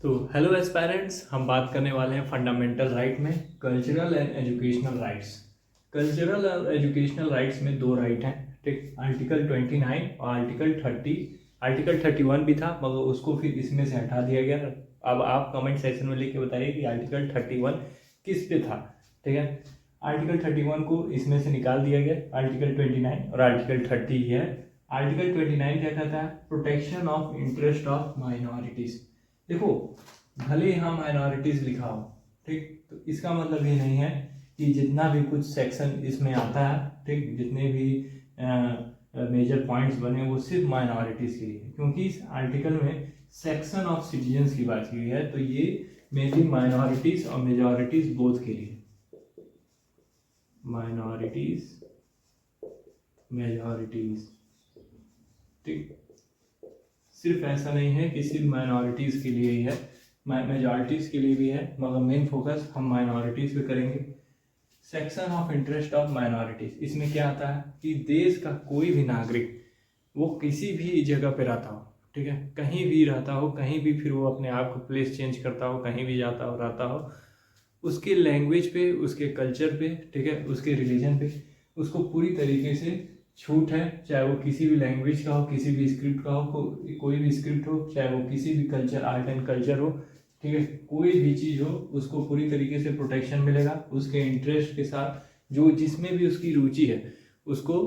तो hello aspirants, हम बात करने वाले हैं फंडामेंटल राइट में cultural and educational rights. Cultural और एजुकेशनल राइट्स में दो राइट हैं, ठीक। आर्टिकल 29 और आर्टिकल 30। आर्टिकल 31 भी था मगर उसको फिर इसमें से हटा दिया गया। अब आप कमेंट सेक्शन में लिख के बताइए कि आर्टिकल 31 किस पे था, ठीक है। आर्टिकल 31 को इसमें से निकाल दिया गया, आर्टिकल 29 और आर्टिकल 30 ही है। आर्टिकल 29 क्या कहता है? Protection of interest of minorities. देखो, भले ही हम माइनॉरिटीज लिखा हो, ठीक, तो इसका मतलब ये नहीं है कि जितना भी कुछ सेक्शन इसमें आता है, ठीक, जितने भी मेजर पॉइंट्स बने वो सिर्फ माइनॉरिटीज के लिए, क्योंकि इस आर्टिकल में सेक्शन ऑफ सिटीजन्स की बात की गई है, तो ये मेनली माइनॉरिटीज और मेजॉरिटीज बोथ के लिए, माइनॉरिटीज मेजॉरिटीज, ठीक। सिर्फ ऐसा नहीं है कि सिर्फ माइनॉरिटीज़ के लिए ही है, मेजॉरिटीज़ के लिए भी है, मगर मेन फोकस हम माइनॉरिटीज़ पे करेंगे। Section of interest of minorities, इसमें क्या आता है कि देश का कोई भी नागरिक वो किसी भी जगह पे रहता हो, ठीक है, कहीं भी रहता हो, कहीं भी फिर वो अपने आप को प्लेस चेंज करता हो, कहीं भी जाता हो रहता हो, उसके लैंग्वेज पे, उसके कल्चर पे, ठीक है, उसके रिलीजन पे उसको पूरी तरीके से छूट है, चाहे वो किसी भी लैंग्वेज का हो, किसी भी स्क्रिप्ट का हो, कोई भी स्क्रिप्ट हो, चाहे वो किसी भी कल्चर, आर्ट एंड कल्चर हो, ठीक है, कोई भी चीज़ हो, उसको पूरी तरीके से प्रोटेक्शन मिलेगा। उसके इंटरेस्ट के साथ जो जिसमें भी उसकी रुचि है उसको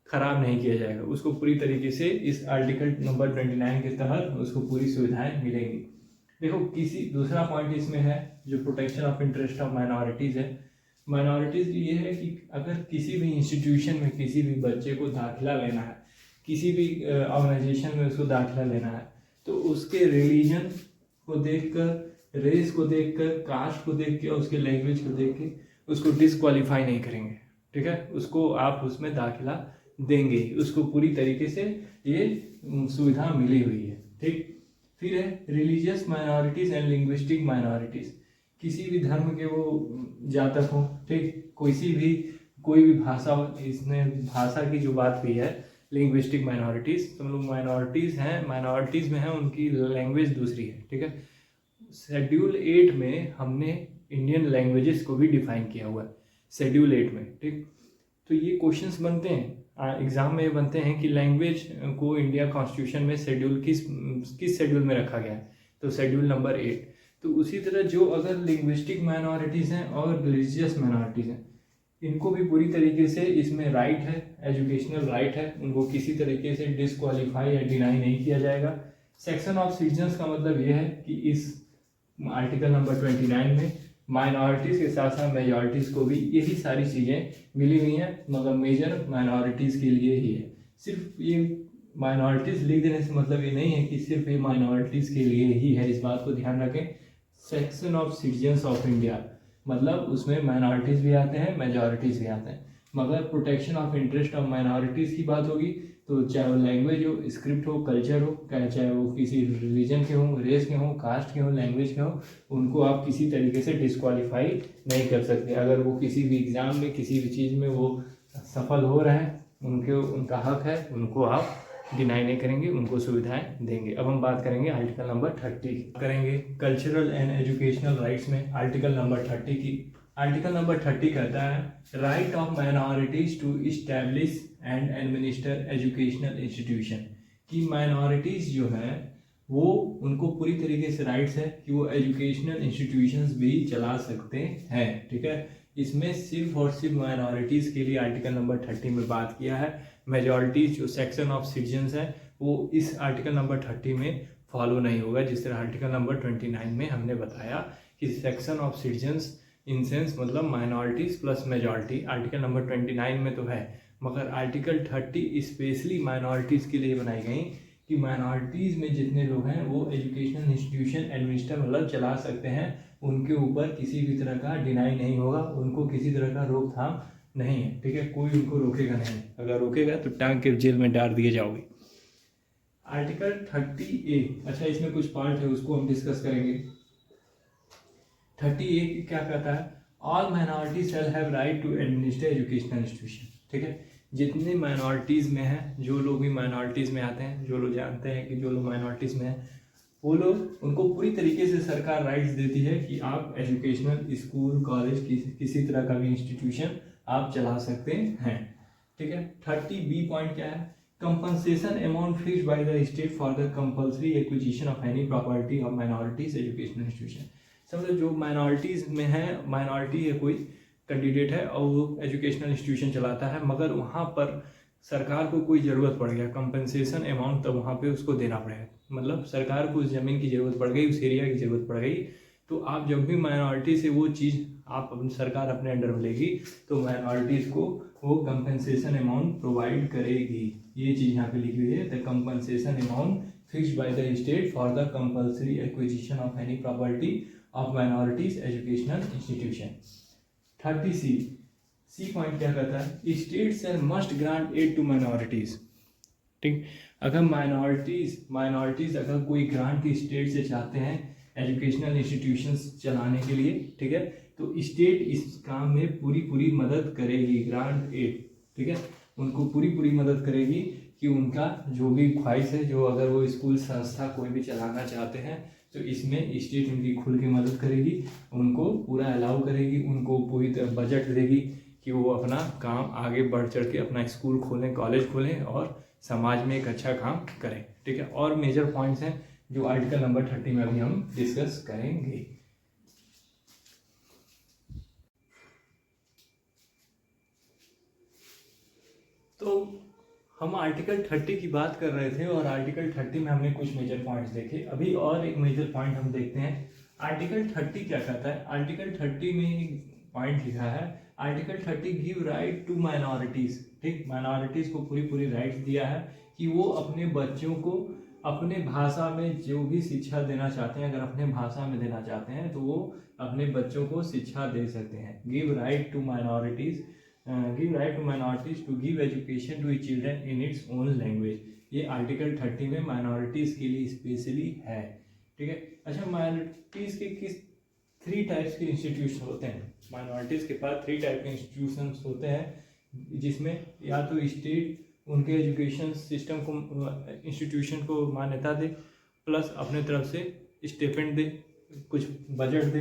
खराब नहीं किया जाएगा, उसको पूरी तरीके से इस आर्टिकल नंबर 29 के तहत उसको पूरी सुविधाएं मिलेंगी। देखो, किसी दूसरा पॉइंट इसमें है जो protection of interest of minorities है। माइनॉरिटीज़ ये है कि अगर किसी भी इंस्टीट्यूशन में किसी भी बच्चे को दाखिला लेना है, किसी भी ऑर्गेनाइजेशन में उसको दाखिला लेना है, तो उसके रिलीजन को देखकर, रेस को देखकर, कास्ट को देख के, उसके लैंग्वेज को देख के उसको डिसक्वालीफाई नहीं करेंगे, ठीक है। उसको आप उसमें दाखिला देंगे, उसको पूरी तरीके से ये सुविधा मिली हुई है, ठीक। फिर है religious minorities and linguistic minorities. किसी भी धर्म के वो जातक हो, ठीक, कोई भी भाषा हो, इसमें भाषा की जो बात हुई है, लिंग्विस्टिक माइनॉरिटीज़, तो लोग माइनॉरिटीज़ हैं, माइनॉरिटीज़ में हैं, उनकी लैंग्वेज दूसरी है, ठीक है। शेड्यूल 8 में हमने इंडियन लैंग्वेजेस को भी डिफाइन किया हुआ है, शेड्यूल 8 में, ठीक। तो ये क्वेश्चंस बनते हैं एग्जाम में, बनते हैं कि लैंग्वेज को इंडिया कॉन्स्टिट्यूशन में शेड्यूल किस शेड्यूल में रखा गया है, तो शेड्यूल नंबर 8। तो उसी तरह जो अगर लिंग्विस्टिक माइनॉरिटीज़ हैं और रिलीजियस माइनॉरिटीज़ हैं, इनको भी पूरी तरीके से इसमें राइट है, एजुकेशनल राइट है, उनको किसी तरीके से डिसक्वालीफाई या डिनाई नहीं किया जाएगा। सेक्शन ऑफ सिटीजन्स का मतलब ये है कि इस आर्टिकल नंबर 29 में माइनॉरिटीज़ के साथ साथ मेजॉरिटीज़ को भी यही सारी चीज़ें मिली हुई हैं, मगर मेजर माइनॉरिटीज़ के लिए ही है। सिर्फ ये माइनॉरिटीज़ लिख देने से मतलब ये नहीं है कि सिर्फ ये माइनॉरिटीज़ के लिए ही है, इस बात को ध्यान रखें। Section of citizens of India मतलब उसमें माइनॉरिटीज़ भी आते हैं, मेजॉरिटीज़ भी आते हैं, मगर protection of interest of minorities की बात होगी तो चाहे वो लैंग्वेज हो, स्क्रिप्ट हो, कल्चर हो, चाहे वो किसी रिलीजन के हों, रेस के हों, कास्ट के हों, लैंग्वेज के हों, उनको आप किसी तरीके से डिस्क्वालीफाई नहीं कर सकते। अगर वो किसी भी एग्ज़ाम में, किसी भी चीज़ में वो सफल हो रहे हैं, उनका हक है, उनको आप डिनाई नहीं करेंगे, उनको सुविधाएं देंगे। अब हम बात करेंगे आर्टिकल नंबर 30 करेंगे कल्चरल एंड एजुकेशनल राइट्स में आर्टिकल नंबर 30 की। आर्टिकल नंबर 30 कहता है right of minorities to establish and administer educational institution, कि माइनॉरिटीज़ जो है वो उनको पूरी तरीके से राइट्स है कि वो एजुकेशनल इंस्टीट्यूशंस भी चला सकते हैं, ठीक है। इसमें सिर्फ और सिर्फ माइनॉरिटीज़ के लिए आर्टिकल नंबर 30 में बात किया है। मेजॉरिटीज जो सेक्शन ऑफ सिटीजन्स है वो इस आर्टिकल नंबर 30 में फॉलो नहीं होगा, जिस तरह आर्टिकल नंबर 29 में हमने बताया कि section of citizens in sense मतलब minorities plus majority article number 29 में तो है, मगर आर्टिकल 30 स्पेशली माइनॉरिटीज़ के लिए बनाई गई कि माइनॉरिटीज़ में जितने लोग हैं वो एजुकेशनल इंस्टीट्यूशन एडमिनिस्टर मतलब चला सकते हैं, उनके ऊपर किसी भी तरह का डिनाई नहीं होगा, उनको किसी तरह का रोकथाम नहीं है, ठीक है, कोई उनको रोकेगा नहीं, अगर रोकेगा तो टांग के जेल में डाल दिए जाओगे। आर्टिकल 30A, अच्छा इसमें कुछ पार्ट है उसको हम डिस्कस करेंगे। 30A क्या कहता है? All minority shall have right to administer educational institution, ठीक है। जितने माइनॉरिटीज़ में हैं, जो लोग भी माइनॉरिटीज़ में आते हैं, जो लोग जानते हैं कि जो लोग माइनॉरिटीज़ में हैं वो लोग, उनको पूरी तरीके से सरकार राइट्स देती है कि आप एजुकेशनल स्कूल कॉलेज किसी तरह का भी इंस्टीट्यूशन आप चला सकते हैं, ठीक है। 30B पॉइंट क्या है, compensation amount fixed by the state for the compulsory acquisition of any property of minorities educational institution. समझो जो माइनॉरिटीज में है, माइनॉरिटी है, कोई कैंडिडेट है और वो एजुकेशनल इंस्टीट्यूशन चलाता है, मगर वहाँ पर सरकार को कोई ज़रूरत पड़ गया कंपनसेशन अमाउंट, तब वहाँ पे उसको देना पड़ेगा। मतलब सरकार को उस ज़मीन की ज़रूरत पड़ गई, उस एरिया की ज़रूरत पड़ गई, तो आप जब भी माइनॉरिटी से वो चीज़ आप सरकार अपने अंडर में लेगी तो माइनॉरिटीज़ को वो कंपनसेशन अमाउंट प्रोवाइड करेगी। ये चीज़ यहाँ पे लिखी हुई है, the compensation amount fixed by the state for the compulsory acquisition of any property of minorities educational institution. 30C point क्या कहता है, state shall must grant aid to minorities, ठीक। अगर माइनॉरिटीज अगर कोई ग्रांट स्टेट से चाहते हैं एजुकेशनल इंस्टीट्यूशंस चलाने के लिए, ठीक है, तो स्टेट इस काम में पूरी मदद करेगी, ग्रांट एड, ठीक है, उनको पूरी मदद करेगी कि उनका जो भी ख्वाहिश है, जो अगर वो स्कूल संस्था कोई भी चलाना चाहते हैं तो इसमें स्टेट उनकी खुल के मदद करेगी, उनको पूरा अलाउ करेगी, उनको पूरी तरह बजट देगी कि वो अपना काम आगे बढ़ चढ़ के अपना स्कूल खोलें, कॉलेज खोलें और समाज में एक अच्छा काम करें, ठीक है। और मेजर पॉइंट्स हैं जो आर्टिकल नंबर 30 में अभी हम डिस्कस करेंगे। तो हम आर्टिकल 30 की बात कर रहे थे और आर्टिकल 30 में हमने कुछ मेजर पॉइंट्स देखे। अभी और एक मेजर पॉइंट हम देखते हैं, आर्टिकल 30 क्या कहता है। आर्टिकल 30 में एक पॉइंट लिखा है, article 30 give right to minorities, ठीक, माइनॉरिटीज को पूरी राइट्स दिया है कि वो अपने बच्चों को अपने भाषा में जो भी शिक्षा देना चाहते हैं, अगर अपने भाषा में देना चाहते हैं तो वो अपने बच्चों को शिक्षा दे सकते हैं। Give right to minorities, give right to minorities to give education to children in its own language. ये आर्टिकल 30 में माइनॉरिटीज के लिए स्पेशली है, ठीक है। अच्छा, माइनॉरिटीज के किस 3 टाइप्स के इंस्टीट्यूशन होते हैं। माइनॉरिटीज के पास 3 टाइप के इंस्टीट्यूशन होते हैं, जिसमें या तो स्टेट उनके एजुकेशन सिस्टम को, इंस्टीट्यूशन को मान्यता दे, प्लस अपने तरफ से स्टेपेंड दे, कुछ बजट दे।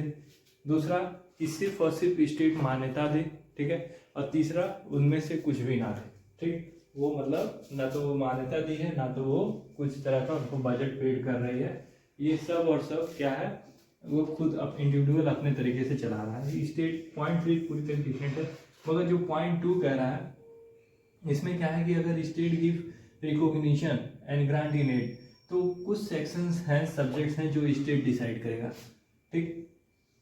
दूसरा कि सिर्फ और सिर्फ स्टेट मान्यता दे, ठीक है। और तीसरा उनमें से कुछ भी ना दे, ठीक, वो मतलब ना तो वो मान्यता दी है, ना तो वो कुछ तरह का उनको बजट पेड कर रही है। ये सब और सब क्या है, वो खुद इंडिविजुअल अपने तरीके से चला रहा है। स्टेट पॉइंट 3 पूरी तरह डिफरेंट है, मगर जो पॉइंट 2 कह रहा है इसमें क्या है कि अगर state give recognition and grant in aid, तो कुछ सेक्शंस हैं, सब्जेक्ट्स हैं जो स्टेट डिसाइड करेगा, ठीक।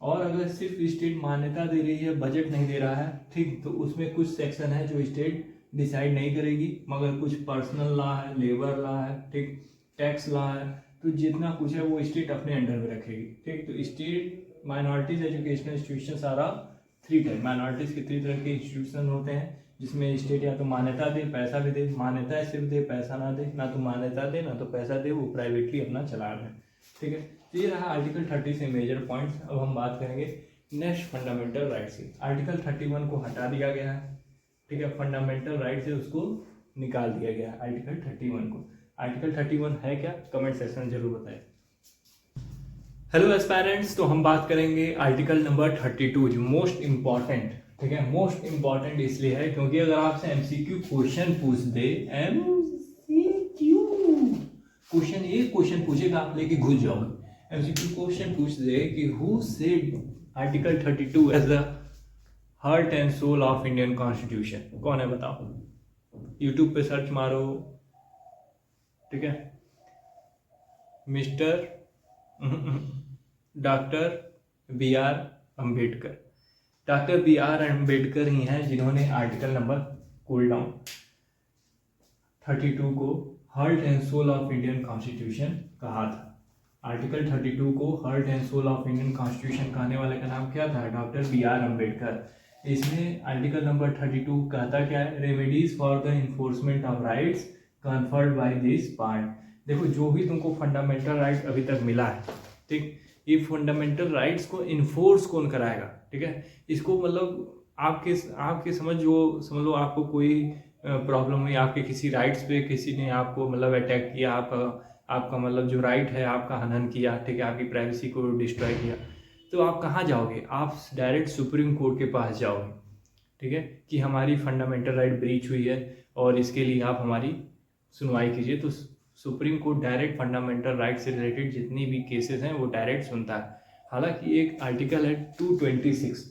और अगर सिर्फ स्टेट मान्यता दे रही है, बजट नहीं दे रहा है, ठीक, तो उसमें कुछ सेक्शन है जो स्टेट डिसाइड नहीं करेगी, मगर कुछ पर्सनल लॉ है, लेबर लॉ है, ठीक, टैक्स लॉ है, तो जितना कुछ है वो स्टेट अपने अंडर में रखेगी, ठीक। तो स्टेट माइनॉरिटीज एजुकेशनल इंस्टीट्यूशन सारा 3 टाइप, माइनॉरिटीज के 3 तरह के इंस्टीट्यूशन होते हैं, जिसमें स्टेट या तो मान्यता दे, पैसा भी दे, मान्यता सिर्फ दे, पैसा ना दे, ना तो मान्यता दे ना तो पैसा दे, वो प्राइवेटली अपना चला रहे हैं, ठीक है। तो ये रहा आर्टिकल 30 से मेजर पॉइंट्स। अब हम बात करेंगे नेक्स्ट फंडामेंटल राइट्स की। आर्टिकल 31 को हटा दिया गया है, ठीक है, फंडामेंटल राइट से उसको निकाल दिया गया है आर्टिकल 31 को। आर्टिकल 31 है क्या, कमेंट सेक्शन जरूर बताएं। हेलो एस्पायरेंट्स, तो हम बात करेंगे आर्टिकल नंबर 32 जो मोस्ट इंपॉर्टेंट, ठीक है। मोस्ट इंपॉर्टेंट इसलिए है क्योंकि अगर आपसे एमसीक्यू क्वेश्चन पूछ दे, एमसीक्यू क्वेश्चन, ये क्वेश्चन पूछेगा आप लेके घुस जाओगे। एमसीक्यू क्वेश्चन पूछ दे कि who said article 32 as the heart and soul of Indian constitution, कौन है बताओ। यूट्यूब पे सर्च मारो, ठीक है, mister doctor B R Ambedkar. Doctor B R Ambedkar ही हैं जिन्होंने आर्टिकल नंबर कूल डाउन 32 को heart and soul of Indian constitution कहा था। आर्टिकल 32 को heart and soul of Indian constitution कहने वाले का नाम क्या था, डॉक्टर बी आर अम्बेडकर। इसमें आर्टिकल नंबर 32 कहता क्या है, remedies for the enforcement of rights conferred by this part. देखो जो भी तुमको फंडामेंटल राइट अभी तक मिला है, ठीक, ये फंडामेंटल राइट्स को इन्फोर्स कौन कराएगा, ठीक है। इसको मतलब आपके समझ लो आपको कोई प्रॉब्लम हुई, आपके किसी राइट्स पे किसी ने आपको मतलब अटैक किया, आपका मतलब जो राइट है आपका हनन किया, ठीक है, आपकी प्राइवेसी को डिस्ट्रॉय किया, तो आप कहाँ जाओगे? आप डायरेक्ट सुप्रीम कोर्ट के पास जाओगे, ठीक है, कि हमारी फंडामेंटल राइट ब्रीच हुई है और इसके लिए आप हमारी सुनवाई कीजिए। तो supreme court direct fundamental right से रिलेटेड जितनी भी केसेस हैं वो डायरेक्ट सुनता है। हालांकि एक आर्टिकल है 226,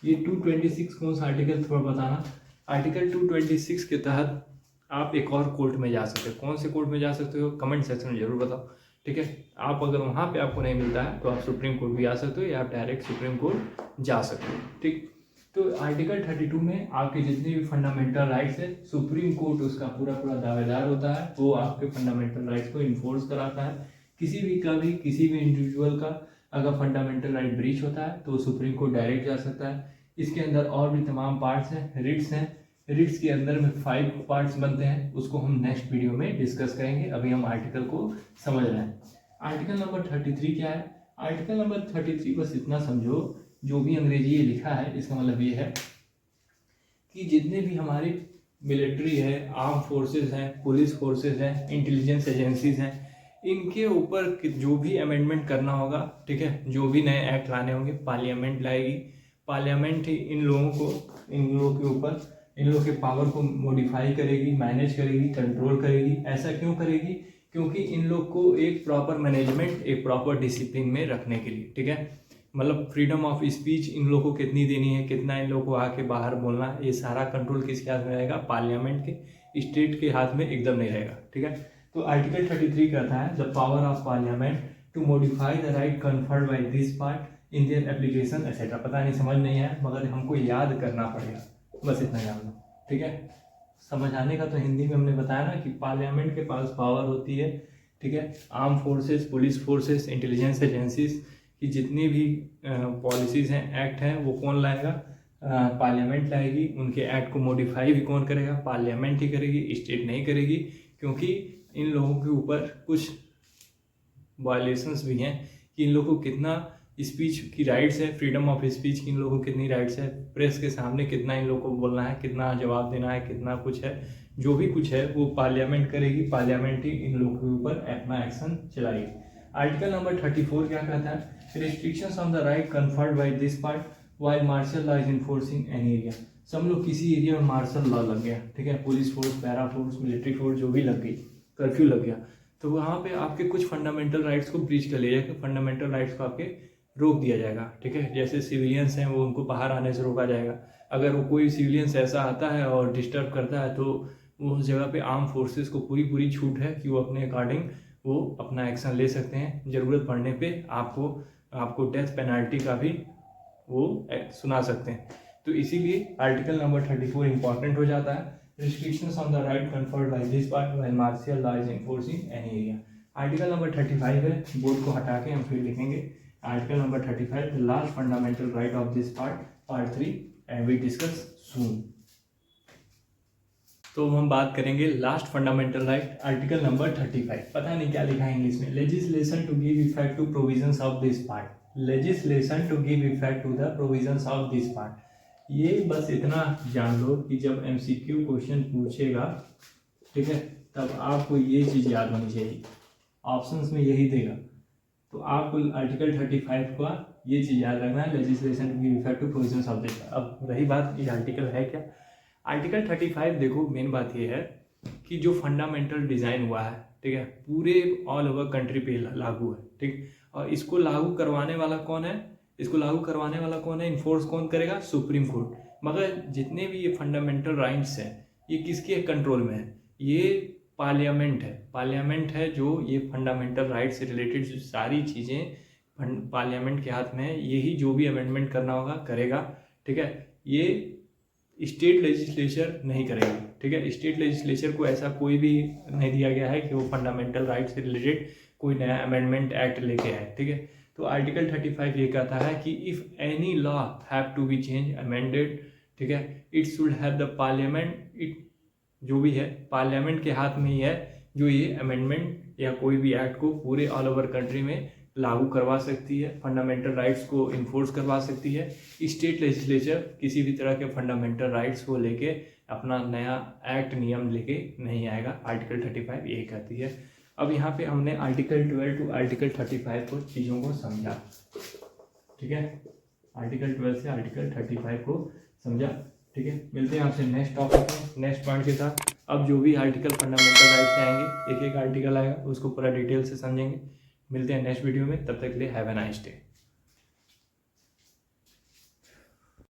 ये 226 कौन सा आर्टिकल थोड़ा बताना। आर्टिकल 226 के तहत आप एक और कोर्ट में जा सकते हो। कौन से कोर्ट में जा सकते हो कमेंट सेक्शन में जरूर बताओ, ठीक है। आप अगर वहाँ पे आपको नहीं मिलता है तो आप सुप्रीम कोर्ट भी आ सकते हो या आप डायरेक्ट सुप्रीम कोर्ट जा सकते हो, ठीक। तो आर्टिकल 32 में आपके जितने भी फंडामेंटल राइट्स है सुप्रीम कोर्ट उसका पूरा पूरा दावेदार होता है, वो आपके फंडामेंटल राइट्स को इन्फोर्स कराता है। किसी भी इंडिविजुअल का अगर फंडामेंटल राइट ब्रीच होता है तो सुप्रीम कोर्ट डायरेक्ट जा सकता है। इसके अंदर और भी तमाम पार्ट्स हैं, रिट्स हैं, रिट्स के अंदर में 5 पार्ट्स बनते हैं, उसको हम नेक्स्ट वीडियो में डिस्कस करेंगे। अभी हम आर्टिकल को समझ रहे हैं। आर्टिकल नंबर 33 क्या है? आर्टिकल नंबर 33 बस इतना समझो, जो भी अंग्रेजी ये लिखा है इसका मतलब ये है कि जितने भी हमारे मिलिट्री है, आर्म फोर्सेस हैं, पुलिस फोर्सेस हैं, इंटेलिजेंस एजेंसीज हैं, इनके ऊपर जो भी अमेंडमेंट करना होगा, ठीक है, जो भी नए एक्ट लाने होंगे पार्लियामेंट लाएगी। पार्लियामेंट ही इन लोगों के ऊपर इन लोगों के पावर को मॉडिफाई करेगी, मैनेज करेगी, कंट्रोल करेगी। ऐसा क्यों करेगी? क्योंकि इन लोग को एक प्रॉपर मैनेजमेंट, एक प्रॉपर डिसिप्लिन में रखने के लिए, ठीक है। मतलब फ्रीडम ऑफ स्पीच इन लोगों को कितनी देनी है, कितना इन लोगों को आके बाहर बोलना है, ये सारा कंट्रोल किसके हाथ में रहेगा? पार्लियामेंट के, स्टेट के हाथ में एकदम नहीं रहेगा, ठीक है। तो आर्टिकल 33 कहता है the power of parliament to modify the right conferred by this part in their application etcetera. पता नहीं समझ नहीं है मगर हमको याद करना पड़ेगा, बस इतना जान लो, ठीक है। समझाने का तो हिंदी में हमने बताया ना कि पार्लियामेंट के पास पावर होती है, ठीक है। Arm forces, police forces, intelligence agencies की जितनी भी पॉलिसीज़ हैं, एक्ट हैं, वो कौन लाएगा? पार्लियामेंट लाएगी। उनके एक्ट को मॉडिफाई भी कौन करेगा? पार्लियामेंट ही करेगी, स्टेट नहीं करेगी। क्योंकि इन लोगों के ऊपर कुछ वायलेशंस भी हैं कि इन लोगों को कितना स्पीच की राइट्स है, फ्रीडम ऑफ स्पीच की इन लोगों को कितनी राइट्स है, प्रेस के सामने कितना इन लोगों को बोलना है, कितना जवाब देना है, कितना कुछ है, जो भी कुछ है वो पार्लियामेंट करेगी। पार्लियामेंट ही इन लोगों के ऊपर अपना एक्शन चलाएगी। आर्टिकल नंबर 34 क्या कहता है? Restrictions on the right conferred by this part while martial law is enforcing any area. समझ लो किसी एरिया में मार्शल लॉ लग गया, ठीक है, police force, para force, military force जो भी लग गई, कर्फ्यू लग गया, तो वहाँ पे आपके कुछ फंडामेंटल राइट्स को ब्रीच कर लिया जाएगा, फंडामेंटल राइट्स को आपके रोक दिया जाएगा, ठीक है। जैसे सिविलियंस हैं वो उनको बाहर आने से रोका जाएगा। अगर वो कोई सिविलियंस ऐसा आता है और डिस्टर्ब करता है तो वो उस जगह पे आर्म फोर्सेस को पूरी छूट है कि वो अपने अकॉर्डिंग वो अपना एक्शन ले सकते हैं। ज़रूरत पड़ने पे आपको डेथ पेनल्टी का भी वो सुना सकते हैं। तो इसीलिए आर्टिकल नंबर 34 इंपॉर्टेंट हो जाता है। Restrictions on the right conferred by this part while martial law is enforcing any area. Article number 35 है, बोर्ड को हटा के हम फिर लिखेंगे article number 35 the last fundamental right of this part 3 and we discuss soon. तो हम बात करेंगे last fundamental right, article number 35। पता नहीं क्या लिखा है इंग्लिश में, legislation to give effect to provisions of this part, legislation to give effect to the provisions of this part. ये बस इतना जान लो कि जब MCQ क्वेश्चन पूछेगा, ठीक है, तब आपको ये चीज़ याद होनी चाहिए, ऑप्शंस में यही देगा, तो आपको आर्टिकल 35 का ये चीज़ याद रखना है, legislation to give effect to provisions of this. अब रही बात ये आर्टिकल है क्या? आर्टिकल 35 देखो मेन बात ये है कि जो फंडामेंटल डिज़ाइन हुआ है, ठीक है, पूरे ऑल ओवर कंट्री पे लागू है, ठीक। और इसको लागू करवाने वाला कौन है? इन्फोर्स कौन करेगा? Supreme court. मगर जितने भी ये फंडामेंटल राइट्स हैं ये किसके कंट्रोल में है? ये पार्लियामेंट है जो ये फंडामेंटल राइट से रिलेटेड सारी चीज़ें पार्लियामेंट के हाथ में है। यही जो भी अमेंडमेंट करना होगा करेगा, ठीक है। ये स्टेट लेजिस्लेचर नहीं करेगी, ठीक है। स्टेट लेजिस्लेचर को ऐसा कोई भी नहीं दिया गया है कि वो फंडामेंटल राइट से रिलेटेड कोई नया अमेंडमेंट एक्ट लेके आए, ठीक है। तो आर्टिकल 35 ये कहता है कि if any law have to be change amended, ठीक है, it should have the parliament, it जो भी है पार्लियामेंट के हाथ में ही है जो ये अमेंडमेंट या कोई भी एक्ट को पूरे ऑल ओवर कंट्री में लागू करवा सकती है, फंडामेंटल राइट्स को इन्फोर्स करवा सकती है। स्टेट लेजिस्लेचर किसी भी तरह के फंडामेंटल राइट्स को लेके अपना नया एक्ट नियम लेके नहीं आएगा। आर्टिकल 35 यही कहती है। अब यहाँ पे हमने आर्टिकल 12 टू आर्टिकल 35 को चीज़ों को समझा, ठीक है, आर्टिकल 12 से आर्टिकल 35 को समझा, ठीक है। मिलते हैं आपसे नेक्स्ट टॉपिक में नेक्स्ट पॉइंट के साथ। अब जो भी आर्टिकल फंडामेंटल राइट्स आएंगे, एक एक आर्टिकल आएगा उसको पूरा डिटेल से समझेंगे। मिलते हैं नेक्स्ट वीडियो में, तब तक के लिए हैव अ नाइस डे।